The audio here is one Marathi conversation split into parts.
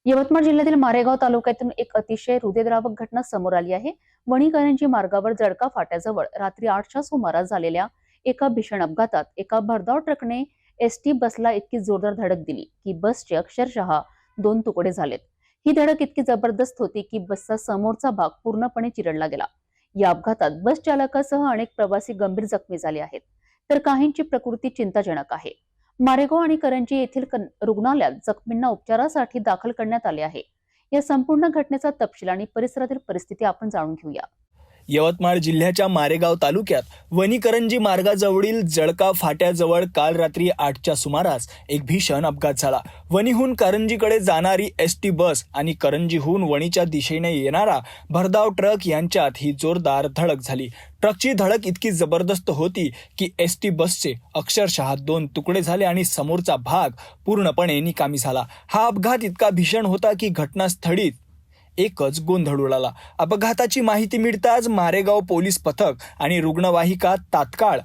यवतमाळ जिल्ह्यातील मारेगाव तालुक्यातून एक अतिशय हृदयद्रावक घटना समोर आली आहे। वणी-करंजी मार्गावर जळका फाट्याजवळ रात्री 8च्या सुमारास झालेल्या एका भीषण अपघातात एका भरधाव ट्रकने एसटी बसला इतकी जोरदार धडक दिली की बसचे अक्षरशः 2 तुकडे झालेत। ही धडक इतकी जबरदस्त होती की बसचा समोरचा भाग पूर्णपणे चिरडला गेला। या अपघातात बस चालकासह अनेक प्रवासी गंभीर जखमी झाले आहेत, तर काहींची प्रकृती चिंताजनक आहे। मारेगाव आणि करंजी येथील रुग्णालयात जखमींना उपचारासाठी दाखल करण्यात आले आहे। या संपूर्ण घटनेचा तपशील आणि परिसरातील परिस्थिती आपण जाणून घेऊया। यवतमाळ जिल्ह्याच्या मारेगाव तालुक्यात वणी-करंजी मार्गाजवळील जळका फाट्याजवळ काल रात्री 8च्या सुमारास एक भीषण अपघात झाला। वणीहून करंजीकडे जाणारी एसटी बस आणि करंजीहून वणीच्या दिशेने येणारा भरधाव ट्रक यांच्यात ही जोरदार धडक झाली। ट्रकची धडक इतकी जबरदस्त होती की एसटी बसचे अक्षरशः 2 तुकडे झाले आणि समोरचा भाग पूर्णपणे निकामी झाला। हा अपघात इतका भीषण होता की घटनास्थळी एकच गोंधळ उडाला। अपघाताची माहिती मिळताच मारेगाव पोलीस पथक आणि रुग्णवाहिका तात्काळ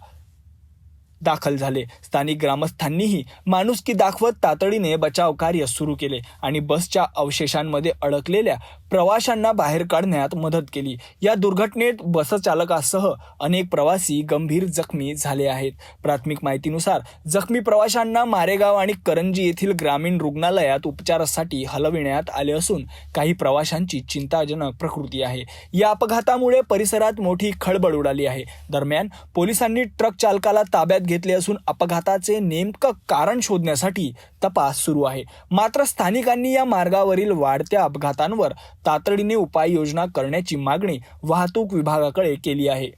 दाखल झाले। स्थानिक ग्रामस्थांनीही माणुसकी दाखवत तातडीने बचाव कार्य सुरू केले आणि बसच्या अवशेषांमध्ये अडकलेल्या प्रवाशांना बाहेर काढण्यात मदत केली। या दुर्घटनेत बस चालकासह अनेक प्रवासी गंभीर जखमी झाले आहेत। प्राथमिक माहितीनुसार जखमी प्रवाशांना मारेगाव आणि करंजी येथील ग्रामीण रुग्णालयात उपचारासाठी हलविण्यात आले असून काही प्रवाशांची चिंताजनक प्रकृती आहे। या अपघातामुळे परिसरात मोठी खळबळ उडाली आहे। दरम्यान पोलिसांनी ट्रक चालकाला ताब्यात घेतले असून अपघाताचे नेमकं कारण शोधण्यासाठी तपास सुरू आहे। मात्र स्थानिकांनी या मार्गावरील वाढत्या अपघातांवर तातडीने उपाययोजना करण्याची मागणी वाहतूक विभागाकडे केली आहे।